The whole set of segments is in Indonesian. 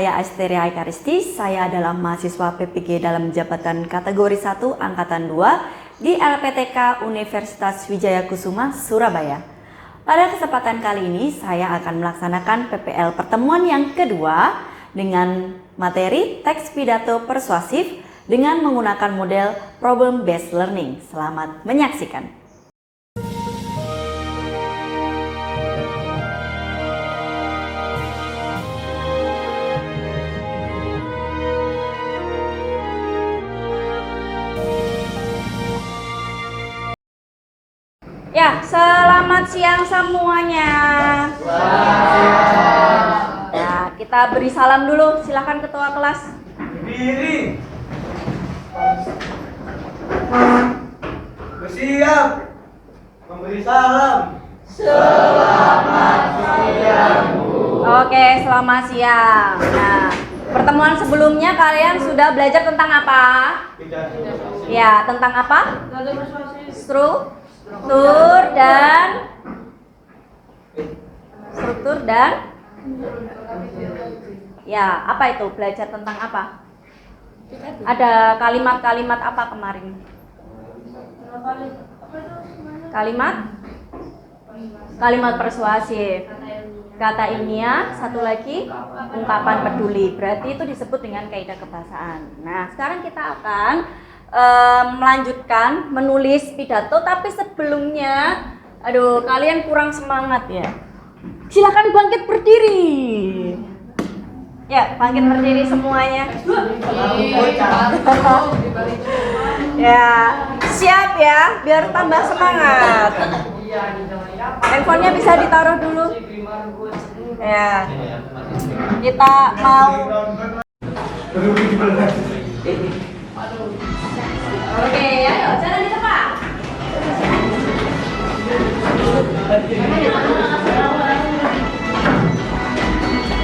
saya Asteria Ekaristi. Saya adalah mahasiswa PPG dalam jabatan kategori 1 Angkatan 2 di LPTK Universitas Wijaya Kusuma, Surabaya. Pada kesempatan kali ini, saya akan melaksanakan PPL pertemuan yang kedua dengan materi teks pidato persuasif dengan menggunakan model problem based learning. Selamat menyaksikan. Ya, selamat siang semuanya. Ya, kita beri salam dulu. Silakan ketua kelas. Berdiri. Bersiap. Memberi salam. Selamat siang, Bu. Oke, selamat siang. Nah, pertemuan sebelumnya kalian sudah belajar tentang apa? Ya, tentang apa? Struktur dan ya, apa itu? Belajar tentang apa? Ada kalimat-kalimat apa kemarin? Kalimat persuasif, kata ilmiah, satu lagi ungkapan peduli. Berarti itu disebut dengan kaidah kebahasaan. Nah, sekarang kita akan melanjutkan menulis pidato, tapi sebelumnya, kalian kurang semangat ya. Silakan bangkit berdiri. Ya, bangkit berdiri semuanya. Ya, siap ya, biar tambah semangat. Handphonenya bisa ditaruh dulu. Ya, kita mau. Oke, ayo, jalan di depan.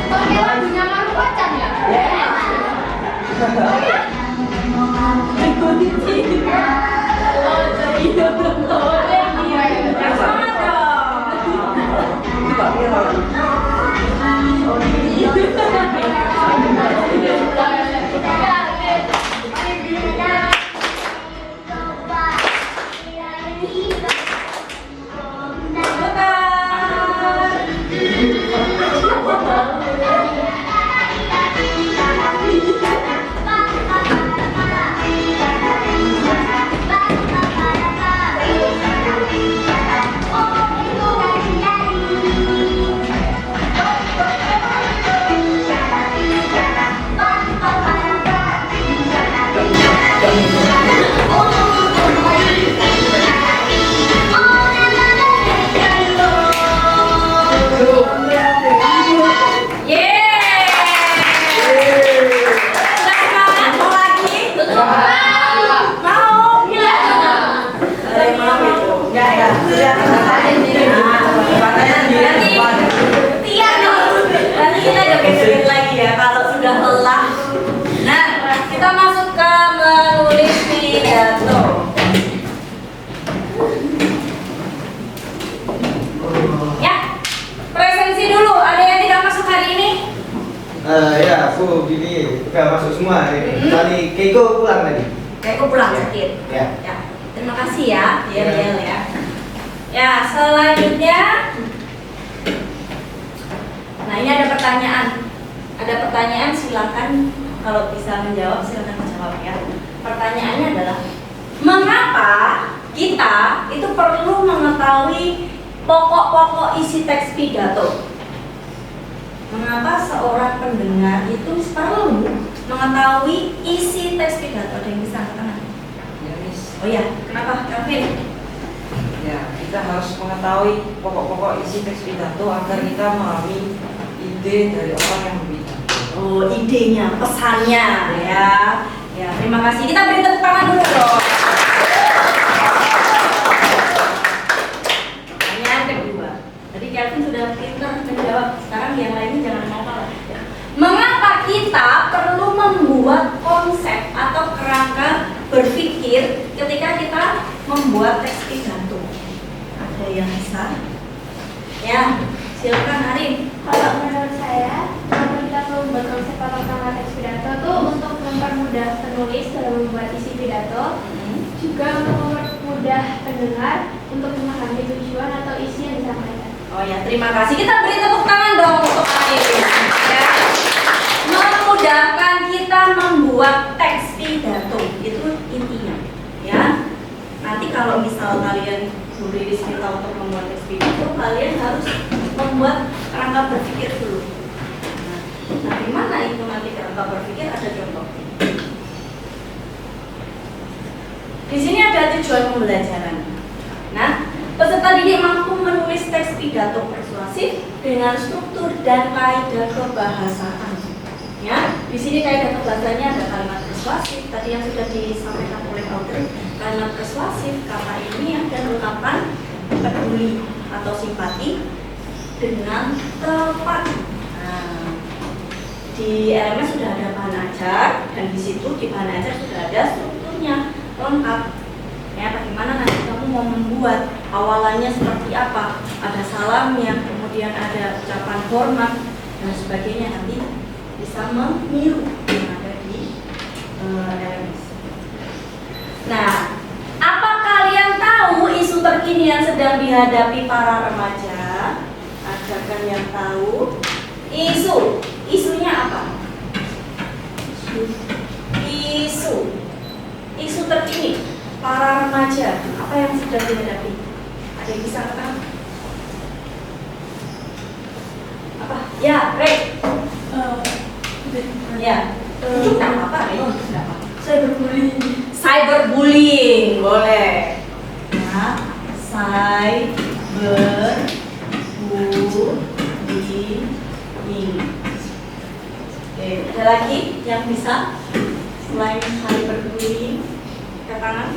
Oke, lagunya Maru Pacan ya? Ya, aku gini udah masuk semua hari ini. Tadi Keiko pulang tadi. Keiko pulang sakit. Ya. Ya. Terima kasih ya, Yel ya. Ya, selanjutnya. Nah, ini ada pertanyaan. Ada pertanyaan, silakan kalau bisa menjawab silakan menjawab ya. Pertanyaannya adalah mengapa kita itu perlu mengetahui pokok-pokok isi teks pidato? Mengapa seorang pendengar itu perlu mengetahui isi teks pidato? Ada yang bisa angkat tangan? Ya, Miss. Oh ya, kenapa, Calvin? Ya, kita harus mengetahui pokok-pokok isi teks pidato agar kita memahami ide dari orang yang berbicara. Oh, idenya, pesannya ya. Ya, terima kasih. Kita beri tepuk tangan dulu dong. Pertanyaan kedua. Tadi Calvin sudah pintar menjawab. Sekarang yang lainnya jangan mau kalah. Mengapa kita perlu membuat konsep atau kerangka berpikir ketika kita membuat teks pidato? Ada yang bisa? Ya, silakan Arin. Kalau menurut saya, kalau kita membuat konsep atau semangat teks pidato tuh untuk mempermudah penulis dalam membuat isi pidato, juga untuk mempermudah pendengar untuk memahami tujuan atau isi yang disampaikan. Oh ya, terima kasih. Kita beri tepuk tangan dong untuk Ayu. Ya. Memudahkan kita membuat teks pidato itu intinya. Ya. Nanti kalau misal kalian Riris minta untuk membuat teks pidato, kalian harus membuat kerangka berpikir dulu. Nah, di mana itu nanti kerangka berpikir? Ada contoh. Di sini ada tujuan pembelajaran. Nah, peserta didik mampu menulis teks pidato persuasif dengan struktur dan kaidah kebahasaan. Ya, di sini kaidah kebahasanya ada kalimat persuasif. Tadi yang sudah disampaikan oleh author, kalimat persuasif, kata ilmiah dan ungkapan peduli atau simpati dengan tepat. Nah, di LMS sudah ada bahan ajar dan di situ di bahan ajar sudah ada strukturnya lengkap. Ya, bagaimana nanti kamu mau membuat awalannya seperti apa? Ada salamnya, kemudian ada ucapan hormat dan sebagainya, nanti bisa meniru yang ada di LMS. Nah, apa kalian tahu isu terkini yang sedang dihadapi para remaja? Adakah yang tahu? Isunya apa? Isu terkini para remaja, apa yang sedang dihadapi? Ada yang bisa katakan? Apa? Ya, Rek. Ya. Tidak apa-apa, Rek. Cyberbullying, boleh. Ya, cyberbullying. Oke, ada lagi yang bisa selain cyberbullying? Angkat tangan.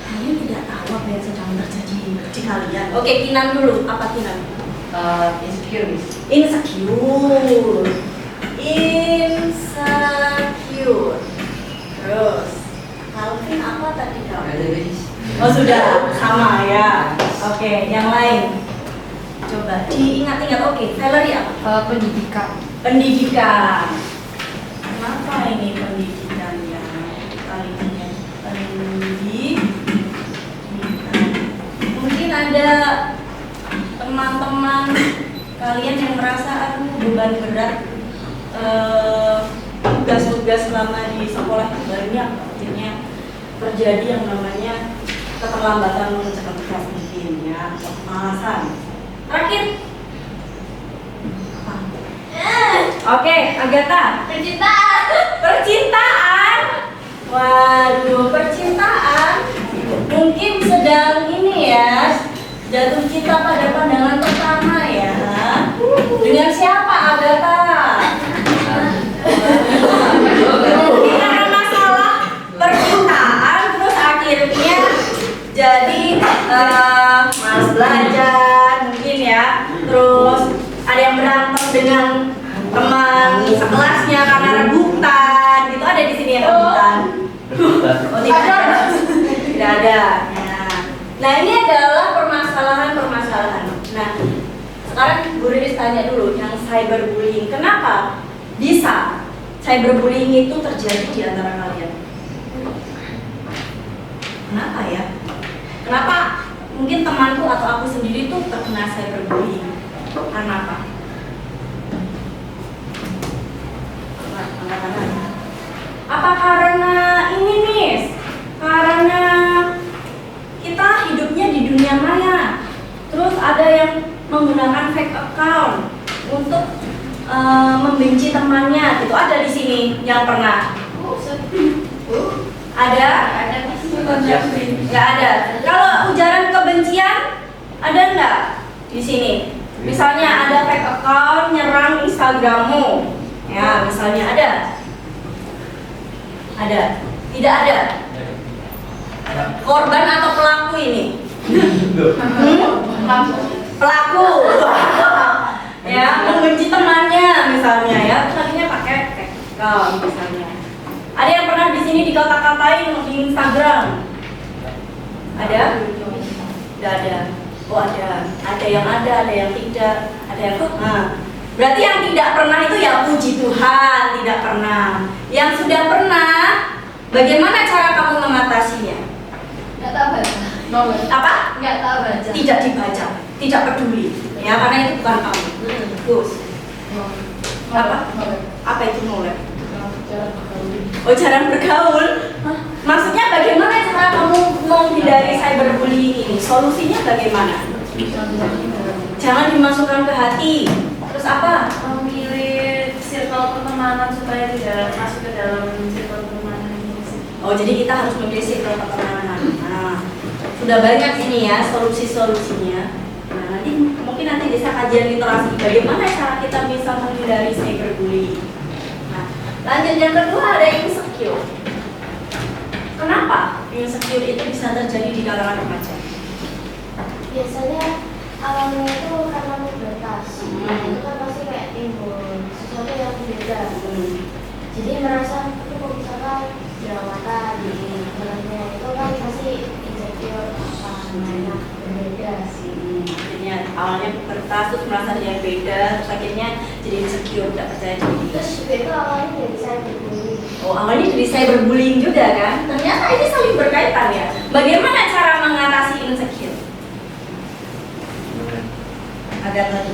Kalian tidak tahu apa yang sedang terjadi di kalian. Oke, Kinan dulu. Apa Kinan? Insecure. Insecure. Terus, Calvin apa tadi kamu? Oh sudah, sama ya. Oke, yang lain. Coba diingat-ingat. Oke, Valerie apa? Pendidikan. Kenapa ini pendidikannya? Kalinya pendidikan. Mungkin ada teman-teman kalian yang merasa aduh beban berat, tugas-tugas selama di sekolah itu banyak, akhirnya terjadi yang namanya keterlambatan mengerjakan tugas mungkin ya, kemalasan. Terakhir. Oke, Agatha. Percintaan. Waduh, percintaan. Mungkin sedang ini ya, jatuh cinta pada pandangan pertama ya. Dengan siapa, Agatha? Mungkin karena masalah percintaan, terus akhirnya jadi malas belajar mungkin ya. Terus ada yang berantem dengan teman sekelasnya karena rebutan. Itu ada di sini ya rebutan. Oh tidak ada. Tidak ada. Nah ini adalah permasalahan. Nah sekarang Bu Riris tanya dulu yang cyberbullying. Kenapa bisa cyberbullying itu terjadi di antara kalian? Kenapa ya? Kenapa mungkin temanku atau aku sendiri tuh terkena cyberbullying? Karena apa? Apa karena ini nih? Karena kita hidupnya di dunia maya. Terus ada yang menggunakan fake account untuk membenci temannya. Itu ada di sini yang pernah. Ada? Nggak ada. Kalau ujaran kebencian ada nggak di sini? Misalnya ada fake account nyerang Instagrammu, ya misalnya ada? Ada? Tidak ada? Korban atau pelaku ini? Pelaku. Ya membenci temannya misalnya ya, tadinya pakai fake account misalnya. Ada yang pernah di sini dikata-katain di Instagram? Ada? Tidak ada. Oh ada yang tidak, ada yang berarti yang tidak pernah itu ya puji Tuhan, tidak pernah. Yang sudah pernah, bagaimana cara kamu mengatasinya? Nggak tahu baca. Apa? Nggak tahu baca. Tidak dibaca, tidak peduli, ya karena itu bukan kamu. Terus apa? Apa itu nolak? Oh jarang bergaul. Maksudnya bagaimana cara kamu menghindari cyberbullying ini? Solusinya bagaimana? Jangan dimasukkan ke hati. Terus apa? Memilih circle pertemanan supaya tidak masuk ke dalam circle pertemanan ini. Oh jadi kita harus memilih circle pertemanan. Nah, sudah banyak ini ya solusi-solusinya. Nah mungkin nanti bisa kajian literasi bagaimana cara kita bisa menghindari cyberbullying. Nah lanjut yang kedua ada insecure. Kenapa insecure itu bisa terjadi di kalangan remaja? Biasanya awalnya itu karena pubertas. Itu kan pasti kayak timbul sesuatu yang beda. Jadi merasa itu kok bisa kan jerawatan. Sebenarnya itu kan pasti insecure apa namanya berbeda sih. Akhirnya awalnya pubertas terus merasa dia beda, terus akhirnya jadi insecure, tidak percaya diri. Terus juga itu awalnya dari cyberbullying. Oh awalnya dari cyberbullying juga kan? Ternyata ini saling berkaitan ya. Bagaimana cara mengatasi insecure? Ada tadi.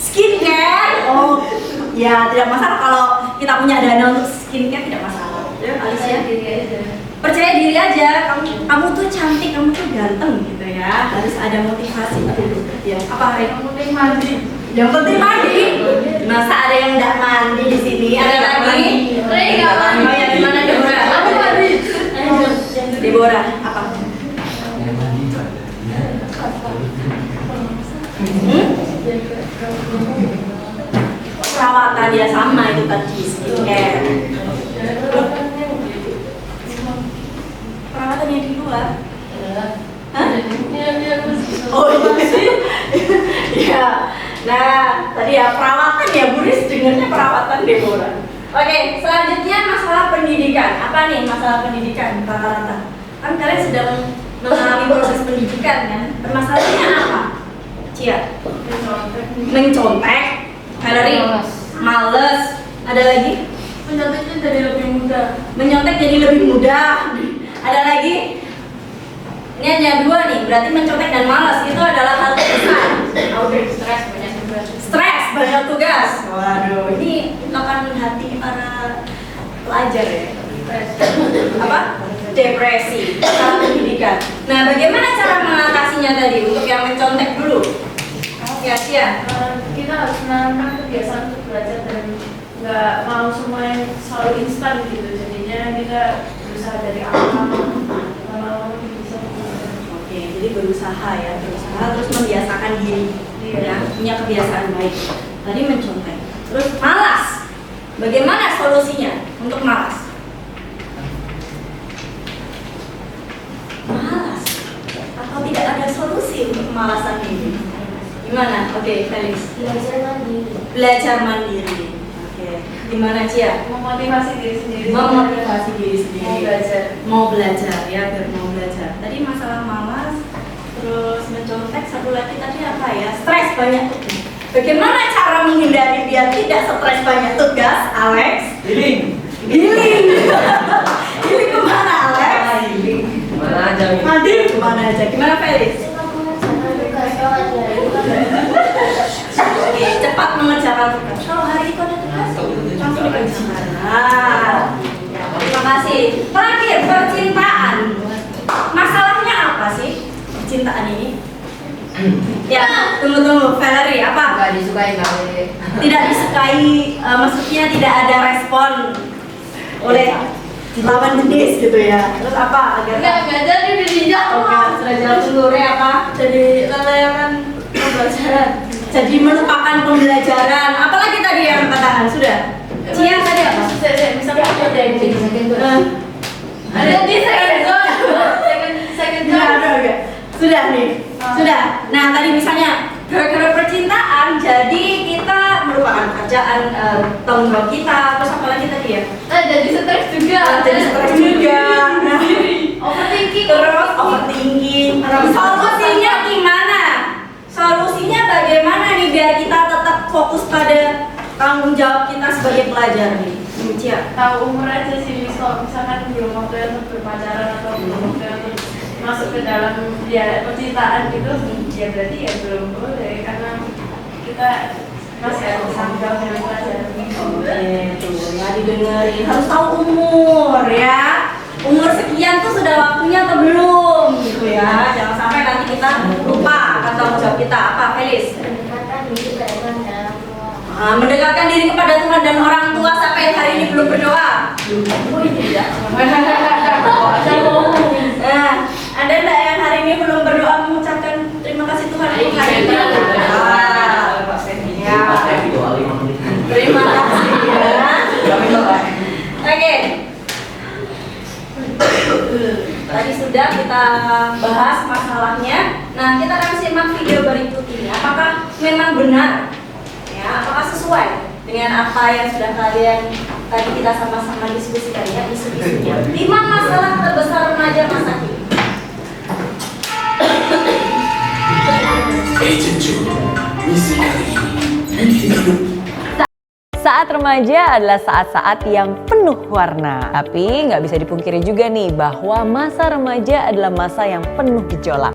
Skincare. Oh ya tidak masalah kalau kita punya dana untuk skincare, tidak masalah. Ya Alicia. Percaya diri aja, kamu tuh cantik, kamu tuh ganteng gitu ya. Harus ada motivasi dulu. Ya, apa hari? Yang penting mandi. Yang penting mandi. Masa ada yang enggak mandi di sini? Ada lagi? Enggak mandi. Oh ya gimana Deborah? Aku mandi. Deborah, apa? Perawatan ya sama itu tadi skincare. Perawatan yang di luar. Hah? Oh iya. Ya. Nah, tadi ya perawatan ya Buris dengarnya perawatan Deborah. Oke, selanjutnya masalah pendidikan. Apa nih masalah pendidikan rata-rata? Kan kalian sedang mengalami proses pendidikan kan? Permasalahannya apa? Cia? Mencontek. Valerie? Males. Ada lagi? Menconteknya jadi lebih mudah. Menyontek jadi lebih mudah. Ada lagi? Ini hanya dua nih, berarti mencontek dan malas itu adalah hal besar. Stres banyak tugas. Stres, banyak tugas. Waduh, ini ungkapan hati para pelajar ya. Apa? Depresi, saat pendidikan. Nah, bagaimana cara mengatasinya tadi? Untuk yang mencontek dulu. Ya, Cia. Kita harus menanamkan kebiasaan untuk belajar dan nggak mau semua yang selalu instan gitu. Jadinya kita berusaha dari awal. Lama-lama bisa. Oke, jadi berusaha terus membiasakan diri, ya, punya kebiasaan baik. Tadi mencontek, terus malas. Bagaimana solusinya untuk malas? Malas, atau tidak ada solusi untuk kemalasan ini? Gimana? Oke, Felix. Belajar mandiri. Oke, gimana Cia? Memotivasi diri sendiri. Memotivasi diri sendiri. Mau belajar. Mau belajar ya, biar mau belajar. Tadi masalah malas, terus mencontek, satu lagi tadi apa ya? Stres banyak tugas. Bagaimana cara menghindari biar tidak stres banyak tugas, Alex? Healing. Healing. Healing kemana, Alex? Mana aja nih? Mandi kemana aja? Gimana Felix? Oke, cepat mengerjakan tugas. Kalau hari itu ada tugas, langsung dikerjakan. Nah, terima kasih. Terakhir, percintaan. Masalahnya apa sih percintaan ini? Ya, tunggu. Valerie, apa? Nggak disukai kali. Tidak disukai, maksudnya tidak ada respon oleh lawan jenis gitu ya. Terus apa? Nggak jadi dijak. Oke, sudah jalan seluruhnya apa? Jadi lelayangan pembelajaran. Jadi melupakan pembelajaran. Apalagi tadi yang katakan sudah. Cia tadi apa? Bisa pakai dari ada di second Enggak. Sudah nih. Sudah. Nah, tadi misalnya gara-gara percintaan jadi kita melupakan pekerjaan, tanggung jawab kita, terus apa lagi tadi ya? jadi stres juga. Jadi stres juga. Nah, Overthinking. terus overthinking. Solusinya biar kita tetap fokus pada tanggung jawab kita sebagai pelajar nih. Cia. Tahu umur aja sih, kalau misalkan belum waktu untuk berpacaran atau belum waktu untuk masuk ke dalam ya percintaan gitu, ya berarti ya belum boleh karena kita masih ada tanggung jawab dengan pelajaran. Tuh, ya didengerin. Harus tahu umur ya. Umur sekian tuh sudah waktunya atau belum gitu ya. Jangan sampai nanti kita lupa akan tanggung jawab kita. Apa, Felis? Mendekatkan diri ke Tuhan dan orang tua. Mendekatkan diri kepada Tuhan dan orang tua. Siapa yang hari ini belum berdoa? Oh ini ya. Nah, ada enggak yang hari ini belum berdoa mengucapkan terima kasih Tuhan untuk hari ini? Ya. Terima kasih ya. Oke. Tadi sudah kita bahas masalahnya. Nah, kita akan simak video berikut ini. Apakah memang benar? Ya, apakah sesuai dengan apa yang sudah kalian tadi kita sama-sama diskusikan ya, isu-isunya. 5 masalah terbesar remaja masa kini. Agent Joe, misi kali ini, bikin hidup. Saat remaja adalah saat-saat yang penuh warna. Tapi nggak bisa dipungkiri juga nih bahwa masa remaja adalah masa yang penuh gejolak.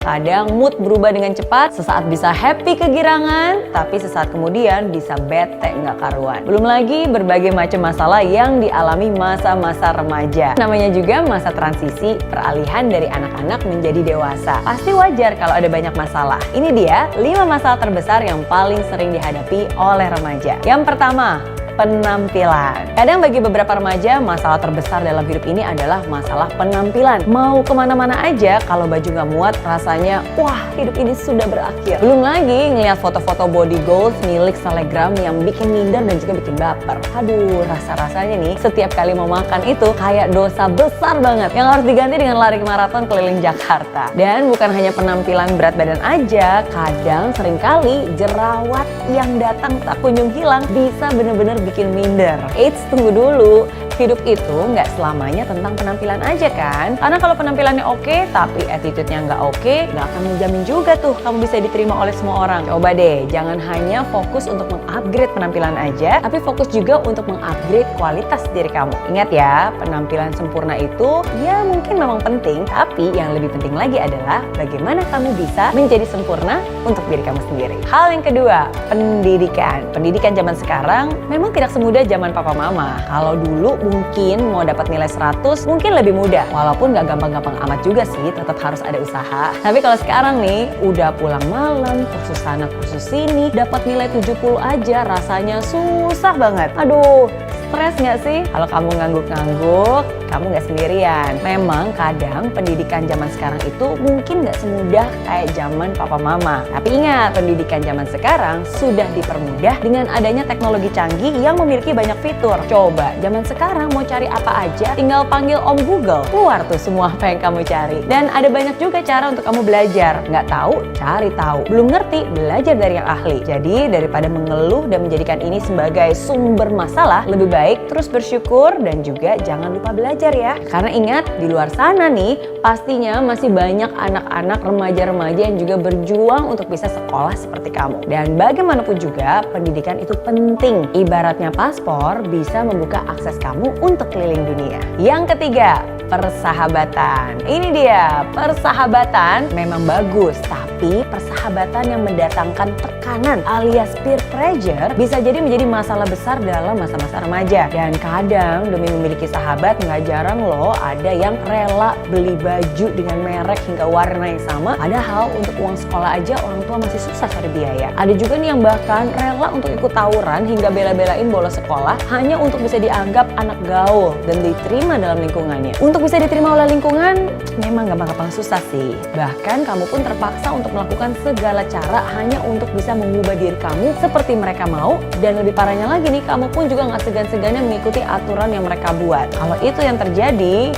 Kadang mood berubah dengan cepat, sesaat bisa happy kegirangan, tapi sesaat kemudian bisa bete nggak karuan. Belum lagi berbagai macam masalah yang dialami masa-masa remaja. Namanya juga masa transisi, peralihan dari anak-anak menjadi dewasa. Pasti wajar kalau ada banyak masalah. Ini dia 5 masalah terbesar yang paling sering dihadapi oleh remaja. Yang pertama, penampilan. Kadang bagi beberapa remaja, masalah terbesar dalam hidup ini adalah masalah penampilan. Mau kemana-mana aja, kalau baju nggak muat, rasanya, wah hidup ini sudah berakhir. Belum lagi ngeliat foto-foto body goals milik selebgram yang bikin minder dan juga bikin baper. Aduh, rasa-rasanya nih, setiap kali mau makan itu kayak dosa besar banget yang harus diganti dengan lari maraton keliling Jakarta. Dan bukan hanya penampilan berat badan aja, kadang seringkali jerawat yang datang tak kunjung hilang bisa bener-bener bikin minder. Eits, tunggu dulu. Hidup itu nggak selamanya tentang penampilan aja kan? Karena kalau penampilannya oke, tapi attitude-nya nggak oke, nggak akan menjamin juga tuh kamu bisa diterima oleh semua orang. Coba deh, jangan hanya fokus untuk mengupgrade penampilan aja, tapi fokus juga untuk mengupgrade kualitas diri kamu. Ingat ya, penampilan sempurna itu ya mungkin memang penting, tapi yang lebih penting lagi adalah bagaimana kamu bisa menjadi sempurna untuk diri kamu sendiri. Hal yang kedua, pendidikan. Pendidikan zaman sekarang memang tidak semudah zaman papa mama. Kalau dulu mungkin mau dapat nilai 100 mungkin lebih mudah, walaupun gak gampang-gampang amat juga sih, tetap harus ada usaha. Tapi kalau sekarang nih udah pulang malam, kursus sana kursus sini, dapat nilai 70 aja rasanya susah banget. Aduh, stres gak sih? Kalau kamu ngangguk-ngangguk, kamu gak sendirian. Memang kadang pendidikan zaman sekarang itu mungkin gak semudah kayak zaman papa mama. Tapi ingat, pendidikan zaman sekarang sudah dipermudah dengan adanya teknologi canggih yang memiliki banyak fitur. Coba, zaman sekarang mau cari apa aja, tinggal panggil Om Google. Keluar tuh semua apa yang kamu cari. Dan ada banyak juga cara untuk kamu belajar. Nggak tahu, cari tahu. Belum ngerti, belajar dari yang ahli. Jadi, daripada mengeluh dan menjadikan ini sebagai sumber masalah, lebih baik terus bersyukur dan juga jangan lupa belajar ya. Karena ingat, di luar sana nih, pastinya masih banyak anak-anak remaja-remaja yang juga berjuang untuk bisa sekolah seperti kamu. Dan bagaimanapun juga, pendidikan itu penting. Ibaratnya paspor bisa membuka akses kamu untuk keliling dunia. Yang ketiga, persahabatan. Ini dia, persahabatan memang bagus, tapi persahabatan yang mendatangkan tekanan alias peer pressure bisa jadi menjadi masalah besar dalam masa-masa remaja. Dan kadang demi memiliki sahabat nggak jarang loh ada yang rela beli baju dengan merek hingga warna yang sama, padahal untuk uang sekolah aja orang tua masih susah cari biaya. Ada juga nih yang bahkan rela untuk ikut tawuran hingga bela-belain bolos sekolah hanya untuk bisa dianggap anak gaul dan diterima dalam lingkungannya. Untuk bisa diterima oleh lingkungan memang gampang-gampang susah sih. Bahkan kamu pun terpaksa untuk melakukan segala cara hanya untuk bisa mengubah diri kamu seperti mereka mau. Dan lebih parahnya lagi nih, kamu pun juga nggak segan-segannya mengikuti aturan yang mereka buat. Kalau itu yang terjadi,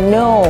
no,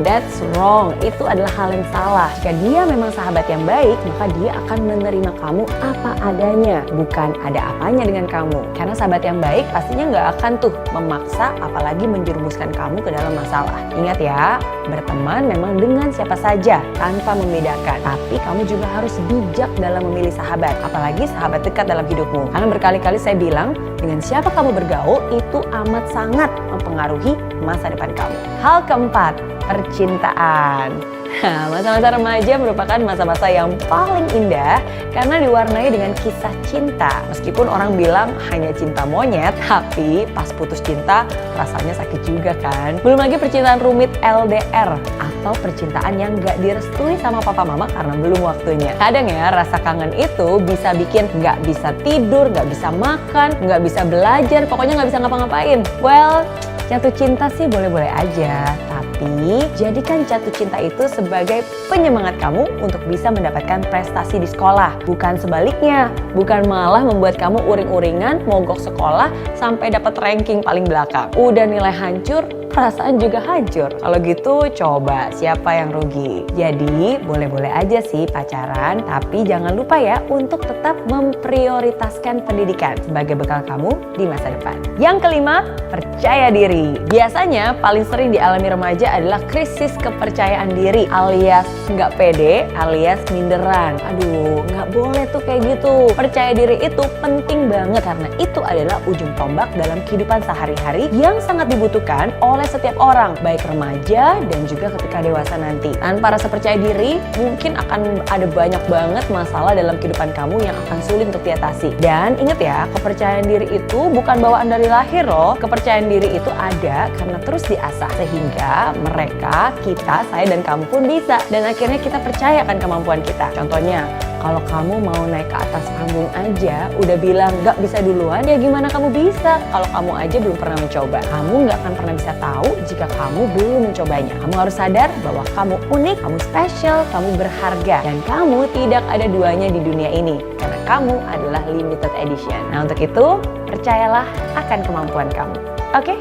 that's wrong. Itu adalah hal yang salah. Jika dia memang sahabat yang baik, maka dia akan menerima kamu apa adanya, bukan ada apanya dengan kamu. Karena sahabat yang baik pastinya nggak akan tuh memaksa, apalagi menjerumuskan kamu ke dalam masalah. Ingat ya, Berteman memang dengan siapa saja tanpa membedakan. Tapi kamu juga harus bijak dalam memilih sahabat, apalagi sahabat dekat dalam hidupmu. Karena berkali-kali saya bilang, dengan siapa kamu bergaul itu amat sangat mempengaruhi masa depan kamu. Hal keempat, percintaan. Nah, masa-masa remaja merupakan masa-masa yang paling indah karena diwarnai dengan kisah cinta. Meskipun orang bilang hanya cinta monyet, tapi pas putus cinta rasanya sakit juga kan. Belum lagi percintaan rumit LDR atau percintaan yang gak direstui sama papa mama karena belum waktunya. Kadang ya rasa kangen itu bisa bikin gak bisa tidur, gak bisa makan, gak bisa belajar, pokoknya gak bisa ngapa-ngapain. Well, jatuh cinta sih boleh-boleh aja, tapi jadikan jatuh cinta itu sebagai penyemangat kamu untuk bisa mendapatkan prestasi di sekolah. Bukan sebaliknya, bukan malah membuat kamu uring-uringan, mogok sekolah sampai dapat ranking paling belakang. Udah nilai hancur, perasaan juga hancur. Kalau gitu coba siapa yang rugi? Jadi boleh-boleh aja sih pacaran, tapi jangan lupa ya untuk tetap memprioritaskan pendidikan sebagai bekal kamu di masa depan. Yang kelima, percaya diri. Biasanya paling sering dialami remaja adalah krisis kepercayaan diri alias nggak pede alias minderan. Aduh, nggak boleh tuh kayak gitu. Percaya diri itu penting banget karena itu adalah ujung tombak dalam kehidupan sehari-hari yang sangat dibutuhkan oleh setiap orang, baik remaja dan juga ketika dewasa nanti. Tanpa rasa percaya diri, mungkin akan ada banyak banget masalah dalam kehidupan kamu yang akan sulit untuk diatasi. Dan ingat ya, kepercayaan diri itu bukan bawaan dari lahir loh. Kepercayaan diri itu ada karena terus diasah sehingga mereka, kita, saya dan kamu pun bisa. Dan akhirnya kita percaya akan kemampuan kita. Contohnya, kalau kamu mau naik ke atas panggung aja udah bilang gak bisa duluan, ya gimana kamu bisa kalau kamu aja belum pernah mencoba? Kamu gak akan pernah bisa tahu jika kamu belum mencobanya. Kamu harus sadar bahwa kamu unik, kamu spesial, kamu berharga, dan kamu tidak ada duanya di dunia ini karena kamu adalah limited edition. Nah, untuk itu percayalah akan kemampuan kamu. Oke?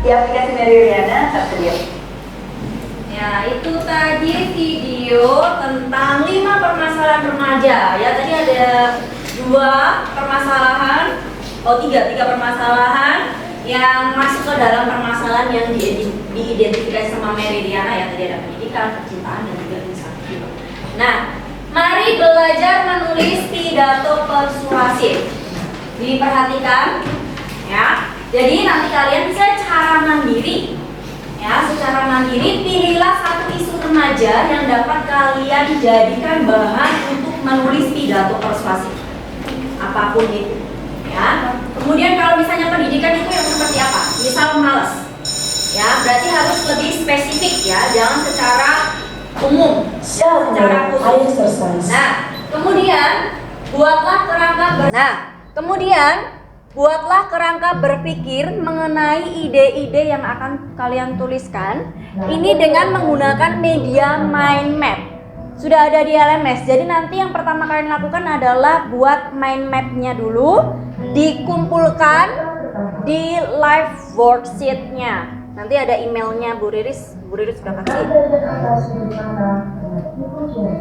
Di aplikasi Mary Riana, tersedia. Ya, itu tadi video tentang 5 permasalahan remaja. Ya, tadi ada 2 permasalahan, tiga permasalahan yang masuk ke dalam permasalahan yang diidentifikasi sama Mary Riana. Ya, tadi ada pendidikan, percintaan, dan juga inisiatif. Nah, mari belajar menulis pidato persuasif. Diperhatikan, ya. Jadi nanti kalian bisa secara mandiri, ya, secara mandiri pilihlah satu isu remaja yang dapat kalian jadikan bahan untuk menulis pidato persuasif, apapun itu, ya. Kemudian kalau misalnya pendidikan itu yang seperti apa? Misal malas, ya, berarti harus lebih spesifik, ya, jangan secara umum, secara khusus. Nah, kemudian buatlah kerangka berpikir mengenai ide-ide yang akan kalian tuliskan. Ini dengan menggunakan media mind map. Sudah ada di LMS. Jadi nanti yang pertama kalian lakukan adalah buat mind map-nya dulu, dikumpulkan di live worksheet-nya. Nanti ada emailnya Bu Riris sudah kasih.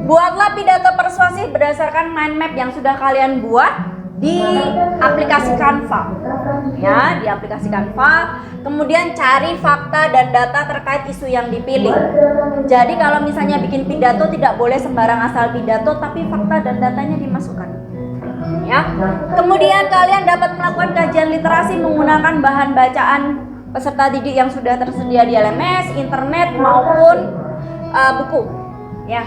Buatlah pidato persuasif berdasarkan mind map yang sudah kalian buat di aplikasi Canva, ya, di aplikasi Canva. Kemudian cari fakta dan data terkait isu yang dipilih. Jadi kalau misalnya bikin pidato tidak boleh sembarang asal pidato, tapi fakta dan datanya dimasukkan, ya. Kemudian kalian dapat melakukan kajian literasi menggunakan bahan bacaan peserta didik yang sudah tersedia di LMS, internet maupun buku, ya.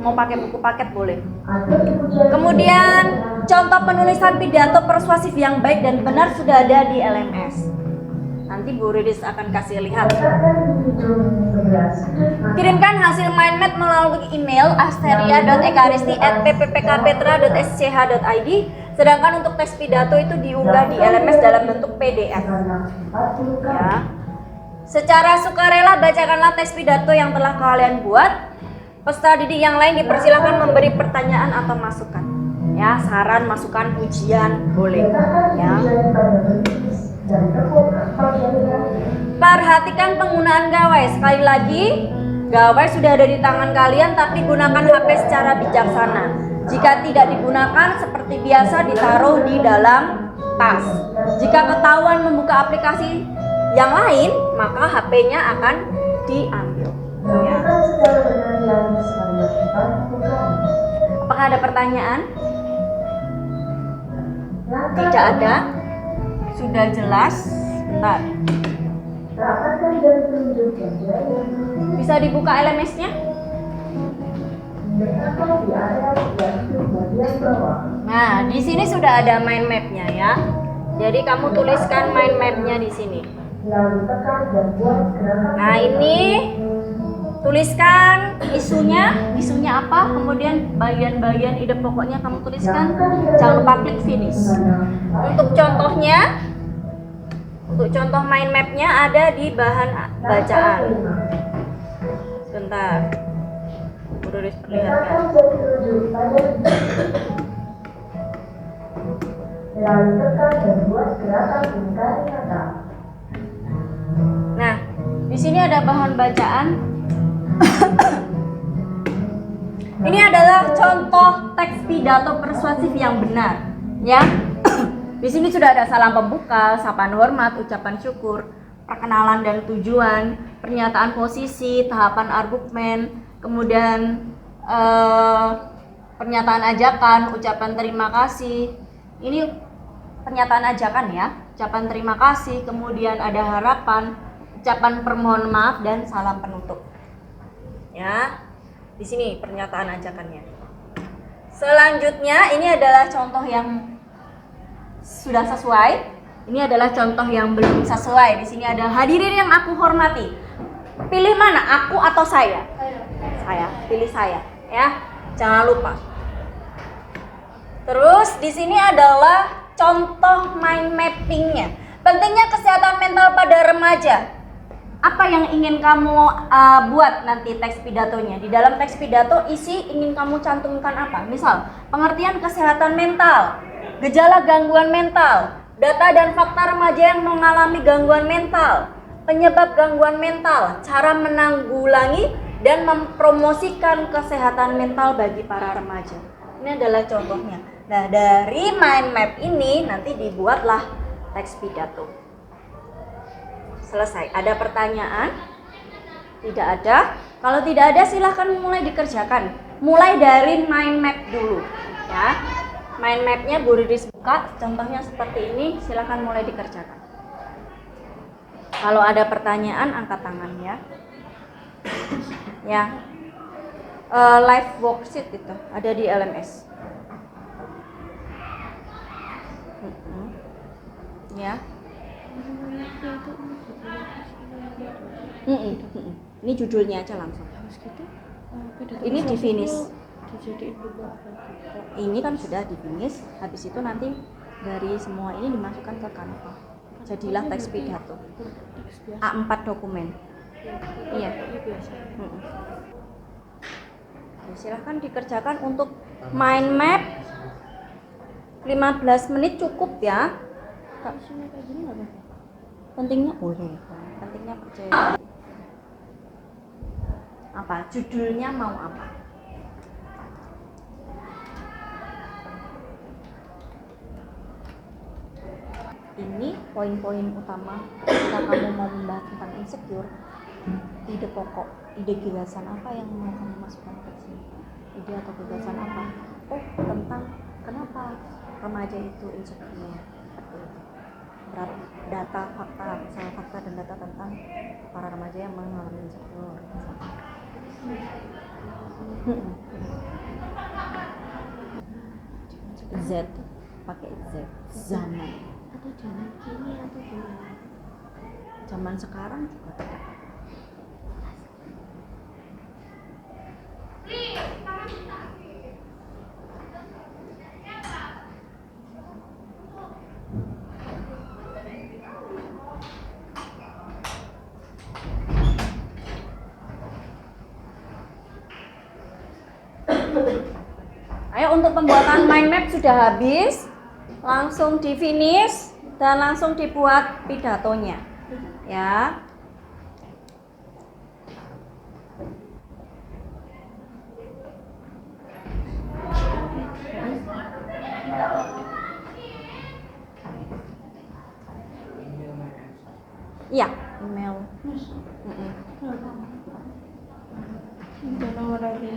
Mau pakai buku paket boleh. Kemudian contoh penulisan pidato persuasif yang baik dan benar sudah ada di LMS. Nanti Bu Riris akan kasih lihat. Kirimkan hasil mind map melalui email asteria.ekaristi@pppkpetra.sch.id. Sedangkan untuk teks pidato itu diunggah di LMS dalam bentuk PDF. Ya. Secara sukarela bacakanlah teks pidato yang telah kalian buat. Peserta didik yang lain dipersilakan memberi pertanyaan atau masukan, ya, saran, masukan, pujian boleh, ya. Perhatikan penggunaan gawai. Sekali lagi, gawai sudah ada di tangan kalian, tapi gunakan HP secara bijaksana. Jika tidak digunakan, seperti biasa ditaruh di dalam tas. Jika ketahuan membuka aplikasi yang lain, maka HP-nya akan diambil. Ya. Apakah ada pertanyaan? Tidak ada. Sudah jelas. Bentar. Bisa dibuka LMS-nya? Nah, di sini sudah ada mind map-nya ya. Jadi kamu tuliskan mind map-nya di sini. Nah, ini tuliskan isunya apa, kemudian bagian-bagian ide pokoknya kamu tuliskan. Jangan lupa klik finish. Untuk contoh mind map-nya ada di bahan bacaan. Sebentar. Udah perlihatkan. Nah, di sini ada bahan bacaan. Ini adalah contoh teks pidato persuasif yang benar, ya. Di sini sudah ada salam pembuka, sapaan hormat, ucapan syukur, perkenalan dan tujuan, pernyataan posisi, tahapan argumen, kemudian pernyataan ajakan, ucapan terima kasih. Ini pernyataan ajakan ya, ucapan terima kasih, kemudian ada harapan, ucapan permohon maaf dan salam penutup. Ya, di sini pernyataan ajakannya. Selanjutnya ini adalah contoh yang sudah sesuai. Ini adalah contoh yang belum sesuai. Di sini ada hadirin yang aku hormati. Pilih mana, aku atau saya? Saya, pilih saya, ya. Jangan lupa. Terus di sini adalah contoh mind mappingnya. Pentingnya kesehatan mental pada remaja. Apa yang ingin kamu buat nanti teks pidatonya? Di dalam teks pidato isi ingin kamu cantumkan apa? Misal, pengertian kesehatan mental, gejala gangguan mental, data dan fakta remaja yang mengalami gangguan mental, penyebab gangguan mental, cara menanggulangi dan mempromosikan kesehatan mental bagi para remaja. Ini adalah contohnya. Nah, dari mind map ini nanti dibuatlah teks pidato. Selesai. Ada pertanyaan? Tidak ada. Kalau tidak ada silahkan mulai dikerjakan. Mulai dari mind map dulu, ya. Mind mapnya Bu Riris buka. Contohnya seperti ini. Silahkan mulai dikerjakan. Kalau ada pertanyaan angkat tangan ya. Ya. Live worksheet itu ada di LMS. Ya. Ini judulnya aja langsung. Ini di finish. Ini kan sudah di finish. Habis itu nanti dari semua ini dimasukkan ke Canva. Jadilah teks pidato. A4 dokumen. Iya. Oke, silahkan dikerjakan untuk mind map. 15 menit cukup ya. Kak, sini kayak gini nggak? Pentingnya, pentingnya percaya. Apa? Judulnya mau apa? Ini poin-poin utama ketika kamu mau membahas tentang insecure. Ide pokok, ide gagasan apa yang mau kamu masukkan ke sini? Ide atau gagasan apa? Oh, tentang kenapa remaja itu insecure. Data, fakta, misalnya fakta dan data tentang para remaja yang mengalami insecure. Z, pakai Z, zaman. Atau zaman kini atau gimana? Zaman sekarang juga tidak. Ayo, untuk pembuatan mind map sudah habis, langsung di finish dan langsung dibuat pidatonya, ya. Iya, email. Mm-mm. Ada nomor lagi.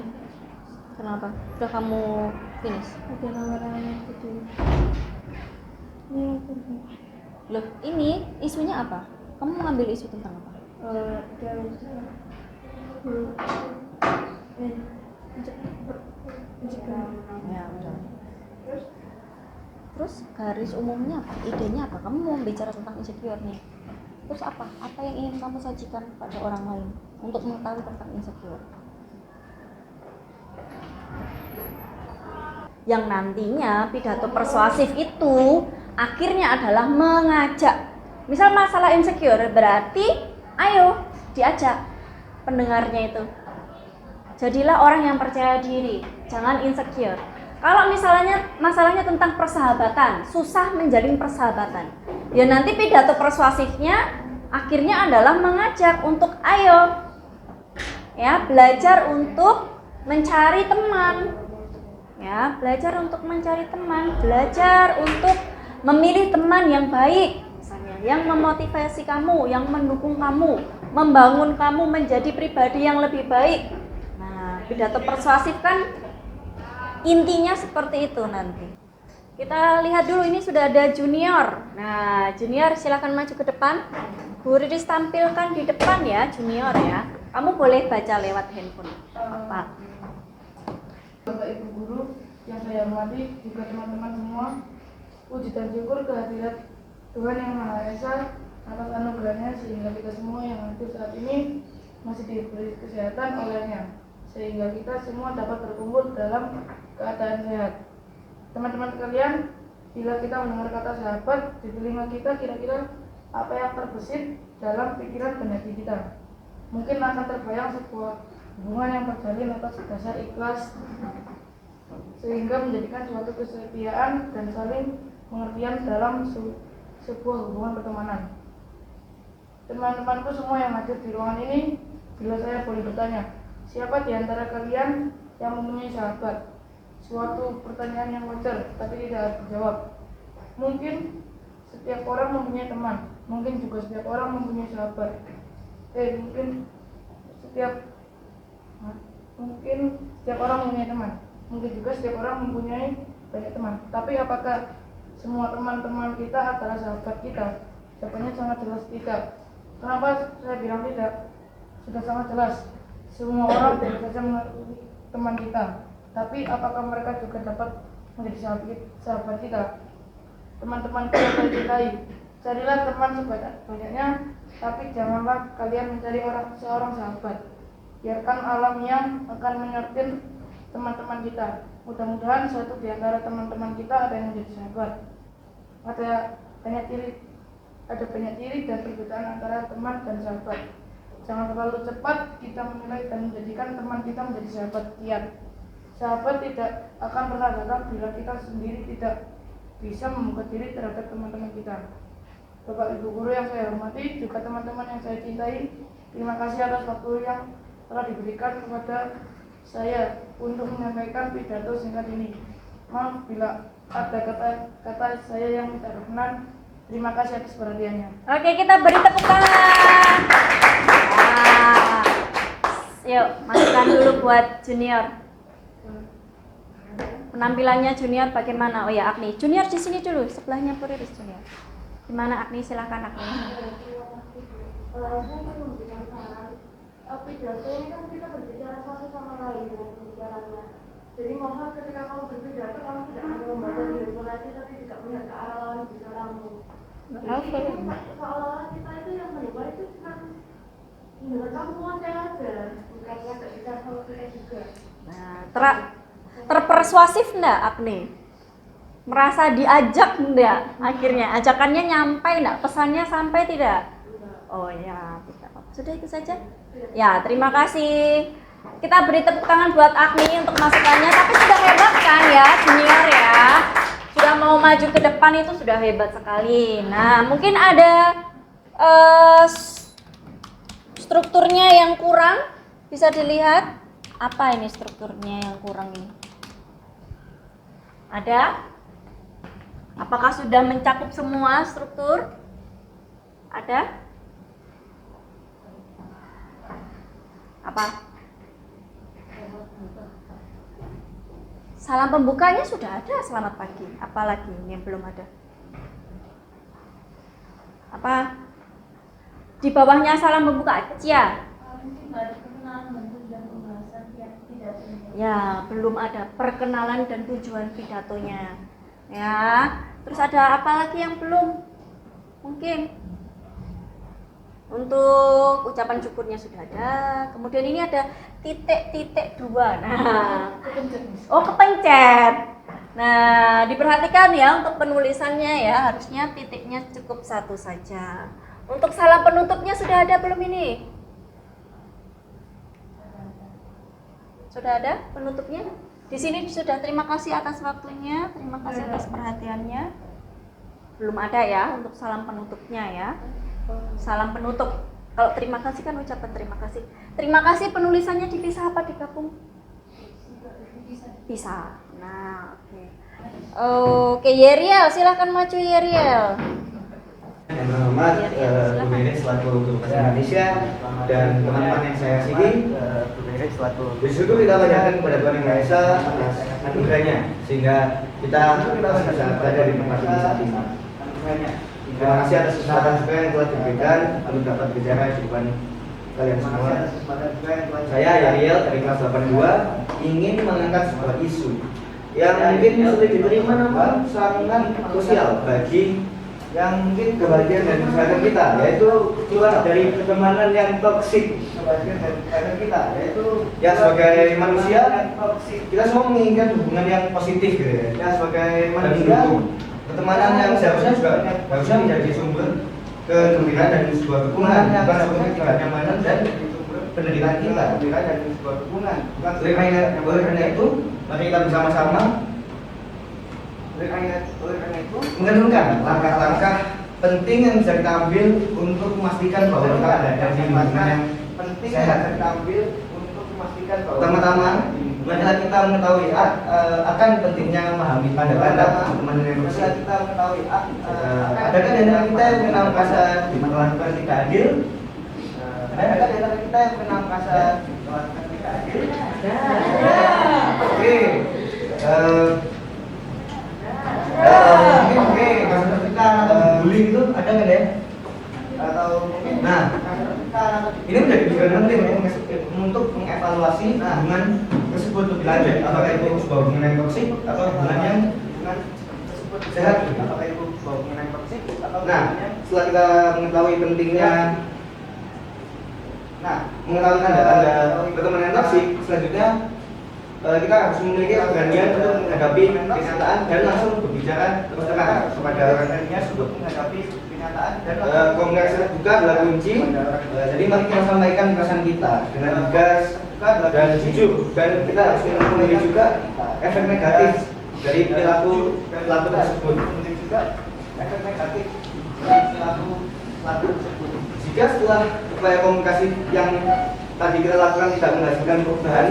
Kenapa? Udah kamu finish? Ada nomor yang kecil. Ini apa? Loh, ini isunya apa? Kamu mau ngambil isu tentang apa? Ya, udah. Terus garis umumnya apa? Idenya apa? Kamu mau bicara tentang insecure nih. Terus apa? Apa yang ingin kamu sajikan kepada orang lain untuk mengetahui tentang insecure? Yang nantinya pidato persuasif itu akhirnya adalah mengajak. Misal masalah insecure, berarti ayo diajak pendengarnya itu. Jadilah orang yang percaya diri, jangan insecure. Kalau misalnya masalahnya tentang persahabatan, susah menjalin persahabatan. Ya nanti pidato persuasifnya akhirnya adalah mengajak untuk ayo ya belajar untuk mencari teman. Ya, belajar untuk mencari teman, belajar untuk memilih teman yang baik, misalnya yang memotivasi kamu, yang mendukung kamu, membangun kamu menjadi pribadi yang lebih baik. Nah, pidato persuasif kan intinya seperti itu nanti. Kita lihat dulu, ini sudah ada junior. Nah, junior silakan maju ke depan. Bu Riris tampilkan di depan ya, junior ya. Kamu boleh baca lewat handphone. Apa? Bapak Ibu Guru yang saya hormati, juga teman-teman semua, puji dan syukur kehadirat Tuhan Yang Maha Esa atas anugerahnya sehingga kita semua yang hadir saat ini masih diberi kesehatan olehnya, sehingga kita semua dapat berkumpul dalam keadaan sehat. Teman-teman sekalian, bila kita mendengar kata sahabat di telinga kita, kira-kira apa yang terbesit dalam pikiran dan hati kita? Mungkin akan terbayang sebuah hubungan yang terjalin atas dasar ikhlas sehingga menjadikan suatu kesetiaan dan saling pengertian dalam sebuah hubungan pertemanan. Teman-temanku semua yang hadir di ruangan ini, bila saya boleh bertanya, siapa di antara kalian yang mempunyai sahabat? Suatu pertanyaan yang wajar tapi tidak dijawab. Mungkin setiap orang mempunyai teman, mungkin juga setiap orang mempunyai sahabat. Mungkin setiap orang mempunyai teman, mungkin juga setiap orang mempunyai banyak teman. Tapi apakah semua teman-teman kita adalah sahabat kita? Jawabannya sangat jelas tidak. Kenapa saya bilang tidak? Sudah sangat jelas. Semua orang tidak saja mengerti teman kita. Tapi apakah mereka juga dapat menjadi sahabat kita? Teman-teman kita saya cintai, carilah teman sebanyak-banyaknya, tapi janganlah kalian mencari seorang sahabat. Biarkan alam yang akan menyertai teman-teman kita. Mudah-mudahan suatu di antara teman-teman kita ada yang menjadi sahabat. Ada banyak ciri dan perbedaan antara teman dan sahabat. Jangan terlalu cepat kita menilai dan menjadikan teman kita menjadi sahabat setia. Sahabat tidak akan pernah datang bila kita sendiri tidak bisa membuka diri terhadap teman-teman kita. Bapak Ibu Guru yang saya hormati, juga teman-teman yang saya cintai, terima kasih atas waktu yang telah diberikan kepada saya untuk menyampaikan pidato singkat ini. Maaf bila ada kata-kata saya yang tidak berkenan. Terima kasih atas perhatiannya. Oke, kita beri tepuk tangan. Wah. Yuk, masukkan dulu buat junior. Penampilannya junior bagaimana? Oh ya, Agni. Junior di sini dulu, sebelahnya Bu Riris junior. Gimana Agni? Silakan Agni. Pidato ini kan kita berbicara satu sama lain dengan pembicaranya. Jadi mohon ketika kamu berpidato, kamu tidak hanya membaca di lagi, tapi juga melihat ke arah lawan bicaramu. Jadi seolah-olah kita itu yang mendengar itu cuma mendengar kamu ngomong aja, bukannya tidak bicara sama kita juga. Nah, terpersuasif enggak Agni? Merasa diajak enggak? Akhirnya ajakannya nyampe enggak? Pesannya sampai tidak? Oh ya, tidak apa-apa. Sudah itu saja. Ya, terima kasih. Kita beri tepuk tangan buat Agni untuk masukannya. Tapi sudah hebat kan ya, junior ya. Sudah mau maju ke depan itu sudah hebat sekali. Nah, mungkin ada strukturnya yang kurang. Bisa dilihat. Apa ini strukturnya yang kurang ini? Ada? Apakah sudah mencakup semua struktur? Ada? Apa? Salam pembukanya sudah ada, selamat pagi. Apalagi yang belum ada? Apa? Di bawahnya salam pembuka, Cia. Ya, belum ada perkenalan dan tujuan pidatonya. Ya, terus ada apa lagi yang belum? Mungkin untuk ucapan syukurnya sudah ada. Kemudian ini ada titik-titik 2. Nah, kepencet. Nah, diperhatikan ya untuk penulisannya ya, harusnya titiknya cukup 1 saja. Untuk salam penutupnya sudah ada belum ini? Sudah ada penutupnya? Di sini sudah terima kasih atas waktunya, terima kasih atas perhatiannya. Belum ada ya untuk salam penutupnya ya. Salam penutup. Kalau terima kasih kan ucapan terima kasih. Terima kasih penulisannya dipisah apa digabung? Pisah. Nah, oke. Oke, Yeriel, silahkan maju Yeriel. Yang terhormat Bu Bene selaku Guru Bahasa Indonesia dan teman-teman yang saya kasihi, Bu Bene selaku bersyukur kita panjatkan kepada Tuhan Yang Maha Esa atas anugerahnya sehingga kita bisa berada di tempat ini saat ini. Terima kasih atas kesempatan juga yang telah diberikan untuk dapat bicara di depan kalian semua. Saya Yariel dari kelas 82 ingin mengangkat sebuah isu yang mungkin sulit diterima namun sangat krusial bagi yang mungkin kebahagiaan dan kesehatan kita, yaitu keluar dari pertemanan yang toksik. Kebahagiaan dan kesehatan kita, yaitu ya sebagai manusia kita semua menginginkan hubungan yang positif gitu ya. Ya sebagai manusia pertemanan yang seharusnya juga harusnya menjadi sumber kegembiraan dan sebuah dukungan, bukan sumber kenyamanan dan penderitaan kita. Kegembiraan dan sebuah dukungan. Oleh karena itu, mari kita bersama-sama oleh karena itu menentukan langkah-langkah penting yang bisa kita ambil untuk memastikan bahwa kita berada di lingkungan yang penting sehat. Pertama-tama, marilah kita mengetahui akan pentingnya memahami tanda-tanda pertemanan yang toksik. Adakah di antara kita yang mengenal merasa diperlakukan tidak adil? Adakah di antara kita yang mengenal merasa diperlakukan tidak adil? Oke. Mungkin kasus tertekan atau bullying itu ada nggak ya? Atau mungkin ini menjadi tujuan penting untuk mengevaluasi hubungan tersebut lebih lanjut, apakah itu sebuah hubungan yang toksik atau hubungan yang sehat, apakah itu sebuah hubungan yang toksik. Nah, setelah kita mengetahui pentingnya mengetahui tanda-tanda pertemanan toksik, selanjutnya kita harus memiliki keberanian untuk menghadapi kenyataan dan langsung berbicara terus terang kepada orang lainnya untuk menghadapi kenyataan dan komunikasi terbuka adalah kunci. Jadi mari kita sampaikan perasaan kita dengan tegas dan jujur, dan kita harus menghindari juga efek negatif dari perilaku tersebut. Jika setelah upaya komunikasi yang tadi kita lakukan tidak menghasilkan perubahan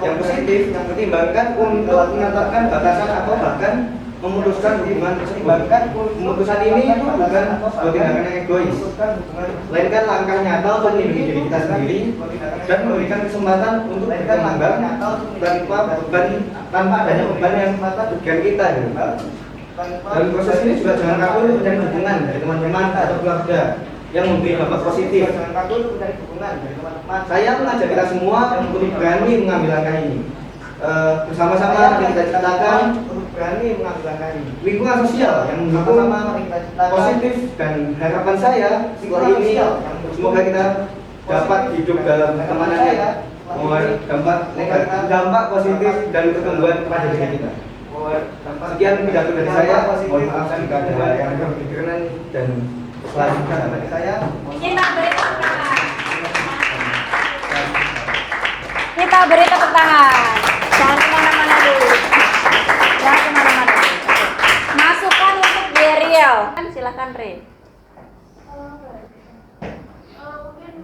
yang positif, yang pertimbangkan untuk menyatakan batasan atau bahkan memutuskan hubungan tersebut. Keputusan ini itu bukan sebuah tindakan yang egois, melainkan langkah nyata untuk melindungi diri kita sendiri dan memberikan kesempatan untuk berkembang tanpa adanya beban yang merugikan kita. Dalam proses ini juga jangan kaku untuk mencari dukungan dari teman-teman atau keluarga yang memberi dampak positif. Saya mengajak kita semua untuk berani mengambil langkah ini. Bersama-sama kita ciptakan lingkungan sosial yang mendukung positif, dan harapan saya setelah ini semoga kita dapat hidup dalam pertemanan yang dampak positif dan pertumbuhan kepada diri kita. Sekian pidato dari saya. Mohon maaf jika ada yang berkenan dan selanjutnya dari saya. Kita beri tepuk tangan. Jangan kemana-mana dulu. Jangan kemana-mana dulu. Masukan untuk Yeriel. Silakan Re. Mungkin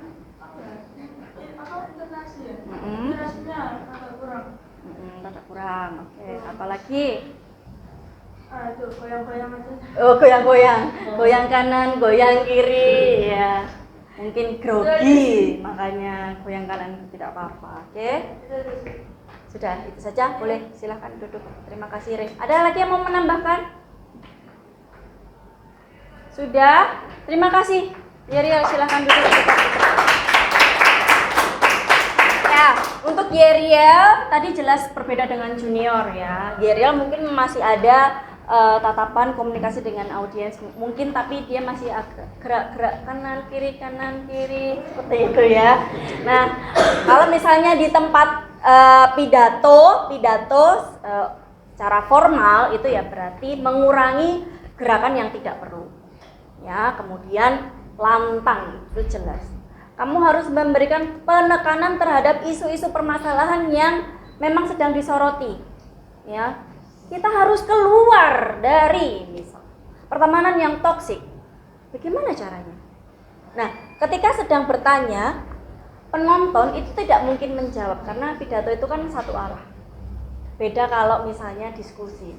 internasi ya. Internasinya agak kurang. Agak kurang. Oke. Apalagi? Itu goyang-goyang aja. Oh, goyang-goyang. Goyang kanan, goyang kiri. Ya. Mungkin grogi, makanya goyang kanan tidak apa-apa. Oke? Sudah, itu saja. Boleh, silahkan duduk. Terima kasih, Re. Ada lagi yang mau menambahkan? Sudah? Terima kasih. Yeriel, silahkan duduk. Ya, untuk Yeriel tadi jelas berbeda dengan junior ya. Yeriel mungkin masih ada tatapan komunikasi dengan audiens mungkin, tapi dia masih agak gerak-gerak kanan kiri seperti itu ya. Nah, kalau misalnya di tempat pidato cara formal itu ya berarti mengurangi gerakan yang tidak perlu ya. Kemudian lantang, itu jelas kamu harus memberikan penekanan terhadap isu-isu permasalahan yang memang sedang disoroti ya. Kita harus keluar dari misal pertemanan yang toksik. Bagaimana caranya? Nah, ketika sedang bertanya, penonton itu tidak mungkin menjawab karena pidato itu kan satu arah. Beda kalau misalnya diskusi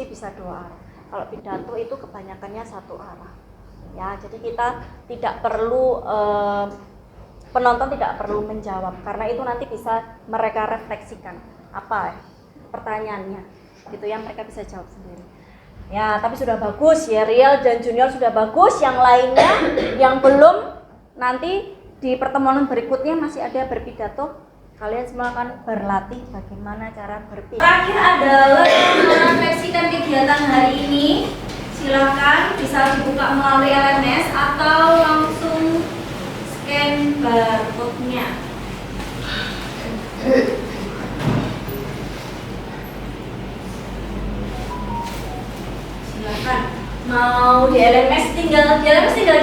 bisa dua arah. Kalau pidato itu kebanyakannya satu arah. Ya, jadi kita tidak perlu penonton tidak perlu menjawab karena itu nanti bisa mereka refleksikan apa pertanyaannya. Gitu yang mereka bisa jawab sendiri. Ya, tapi sudah bagus ya, Riel dan Junior sudah bagus. Yang lainnya yang belum, nanti di pertemuan berikutnya masih ada berpidato. Kalian semua akan berlatih bagaimana cara berpidato. Terakhir adalah merefleksikan kegiatan hari ini. Silakan bisa dibuka melalui LMS atau langsung scan barcode-nya. Silakan. Mau di LMS tinggal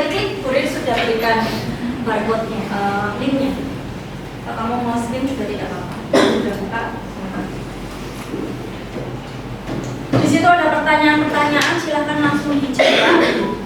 diklik, kurir sudah berikan barcode-nya, link-nya. Kalau kamu mau scan juga tidak apa-apa. Sudah buka. Di situ ada pertanyaan-pertanyaan, silakan langsung dijawab.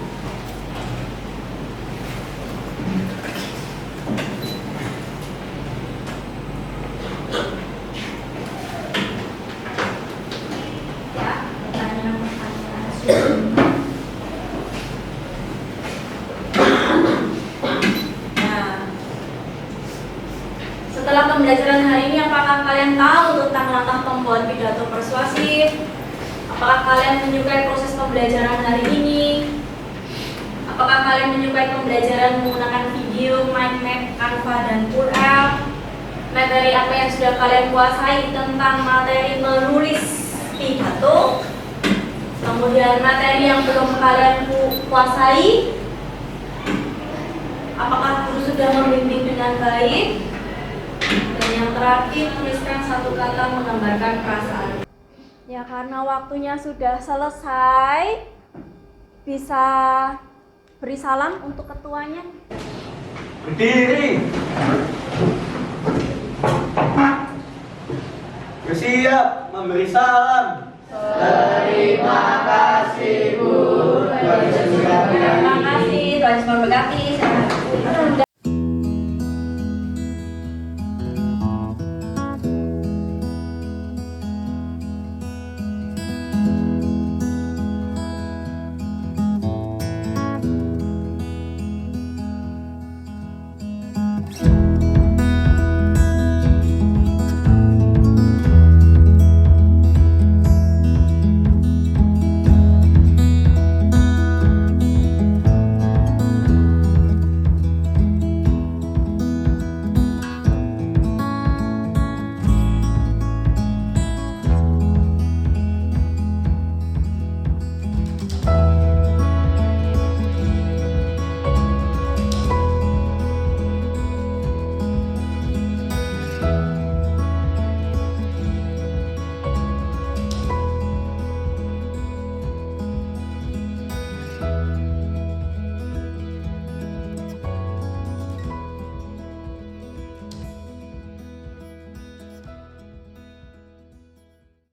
Setelah pembelajaran hari ini, apakah kalian tahu tentang langkah pembuat pidato persuasif? Apakah kalian menyukai proses pembelajaran hari ini? Apakah kalian menyukai pembelajaran menggunakan video, mind map, Canva, dan pull up? Materi apa yang sudah kalian kuasai tentang materi menulis pidato? Kemudian materi yang belum kalian kuasai? Apakah guru sudah membimbing dengan baik? Dan yang terakhir, tuliskan satu kata menggambarkan perasaan. Ya, karena waktunya sudah selesai, bisa beri salam untuk ketuanya. Berdiri. Bersiap memberi salam. Terima kasih, Bu. Terima kasih, Tuhan memberkati.